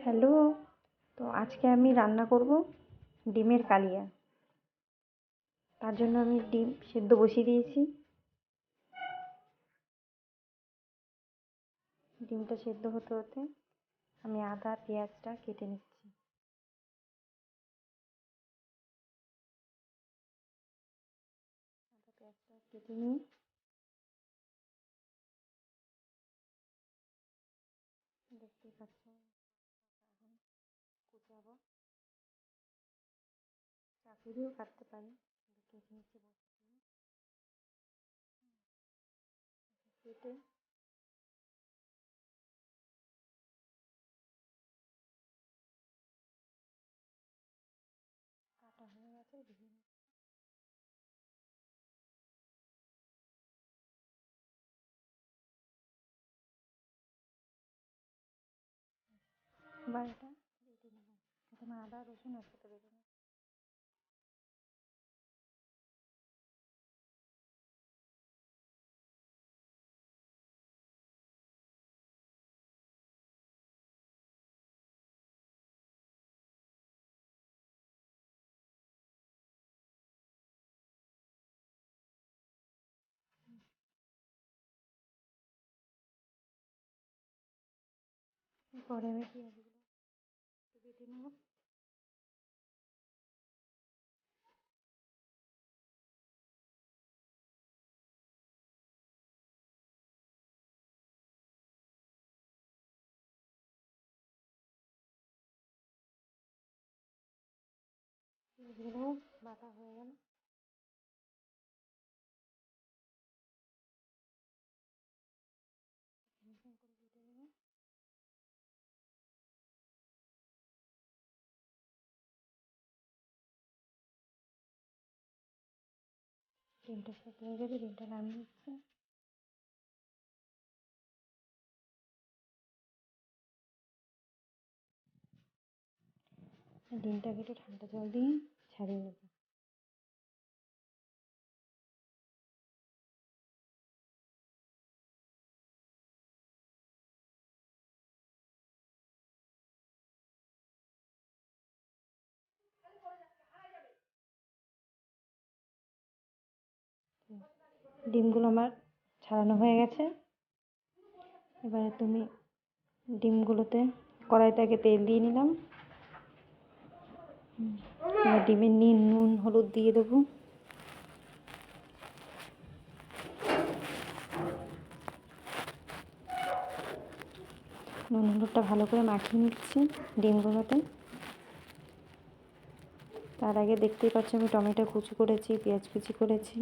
Hello. তো আজকে আমি রান্না করব ডিমের কালিয়া। তার জন্য আমি ডিম সেদ্ধ বসিয়ে দিয়েছি। ডিমটা সেদ্ধ হতে হতে আমি আদা পেঁয়াজটা কেটে নিচ্ছি। আদা পেঁয়াজটা কেটে নিয়ে দেখতেই পাচ্ছ এখন কুচাবো। চাকু দিয়েও কাটতে পারি, কেটে নিচ্ছি কেটে কাটা হয়ে গেছে। এবার এটা বেটে নেব। প্রথমে আদা রসুন একসাথে বেটে নেব। এরপরে আমি পেঁয়াজগুলো বেটে নেব। পেঁয়াজগুলো বাটা হয়ে গেল। বেটে নেব। ডিমটা সেদ্ধ হয়ে গেছে, ডিমটা নামিয়ে দিচ্ছি। ডিমটাকে একটু ঠান্ডা জল দিয়ে ছাড়িয়ে নেব। ডিমগুলো আমার ছাড়ানো হয়ে গেছে। এবারে তুমি ডিমগুলোতে কড়াইতে আগে তেল দিয়ে নিলাম। এবার ডিমের নুন হলুদ দিয়ে দেবো। নুন হলুদটা ভালো করে মাখিয়ে নিচ্ছি ডিমগুলোতে। তার আগে দেখতেই পাচ্ছ আমি টমেটো কুচি করেছি, পেঁয়াজ কুচি করেছি।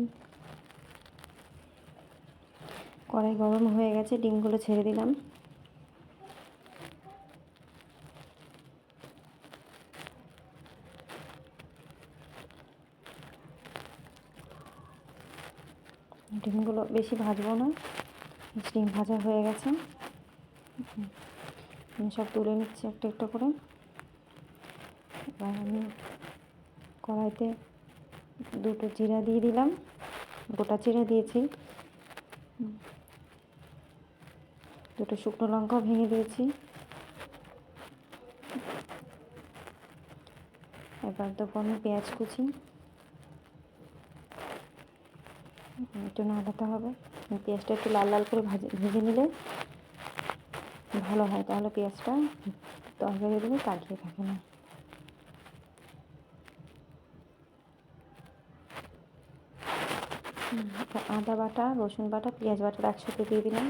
কড়াই গরম হয়ে গেছে, ডিমগুলো ছেড়ে দিলাম। ডিমগুলো বেশি ভাজবো না, ডিম ভাজা হয়ে গেছে। আমি সব তুলে নিচ্ছি একটা একটা করে। এবার আমি কড়াইতে দুটো জিরা দিয়ে দিলাম, গোটা জিরা দিয়েছি। দুটো শুকনো লঙ্কাও ভেঙে দিয়েছি। এবার দেবো আমি পেঁয়াজ কুচি। একটু নাড়াতে হবে। পেঁয়াজটা একটু লাল লাল করে ভেজে নিলে ভালো হয়, তাহলে পেঁয়াজটা তরকারি দিলে কাটিয়ে থাকে না। আদা বাটা, রসুন বাটা, পেঁয়াজ বাটা একসাথে দিয়ে দিলাম।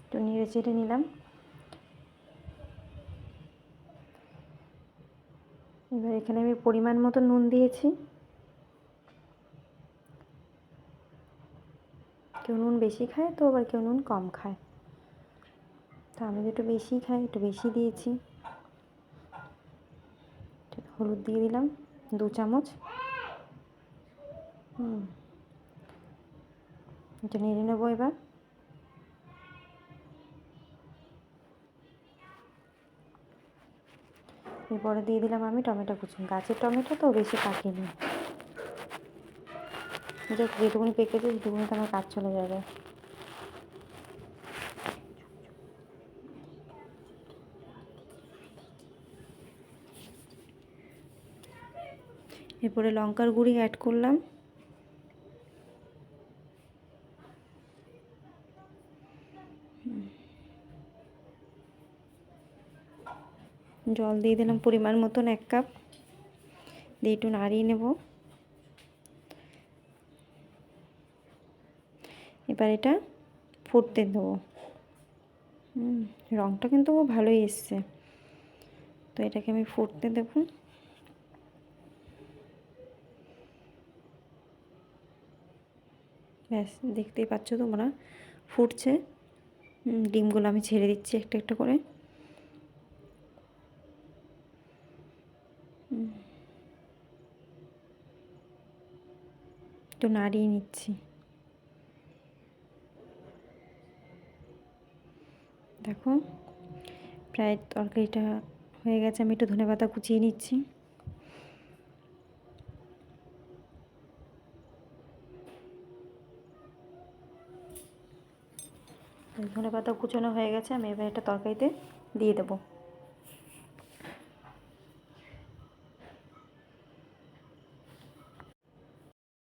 একটু নেড়ে চেড়ে নিলাম। এবার এখানে আমি পরিমাণ মতো নুন দিয়েছি। কেউ নুন বেশি খায়, তো আবার কেউ নুন কম খায়। তো আমি একটু বেশি খাই, একটু বেশি দিয়েছি। হলুদ দিয়ে দিলাম 2 চামচ। একটু নেড়ে নেবো এবার। এরপরে দিয়ে দিলাম আমি টমেটো কুচি। গাছের টমেটো তো বেশি পাকেনি। যেটুকুনি পেকেছে সেটুকুনিতে আমার কাজ চলে যাবে। এরপরে লঙ্কার গুঁড়ি অ্যাড করলাম। জল দিয়ে দিলাম পরিমাণ মতন 1 কাপ, দিয়ে একটু নাড়িয়ে নেব। এবার এটা ফুটতে দেবো। রঙটা কিন্তু ভালোই এসছে, তো এটাকে আমি ফুটতে দেবো। ব্যাস, দেখতেই পাচ্ছ তোমরা ফুটছে। ডিমগুলো আমি ছেড়ে দিচ্ছি একটা একটা করে। একটু নাড়িয়ে নিচ্ছি। দেখো প্রায় তরকারিটা হয়ে গেছে। আমি একটু ধনেপাতা কুচিয়ে নিচ্ছি। ধনেপাতা কুচানো হয়ে গেছে, আমি এবার এটা তরকারিতে দিয়ে দেবো।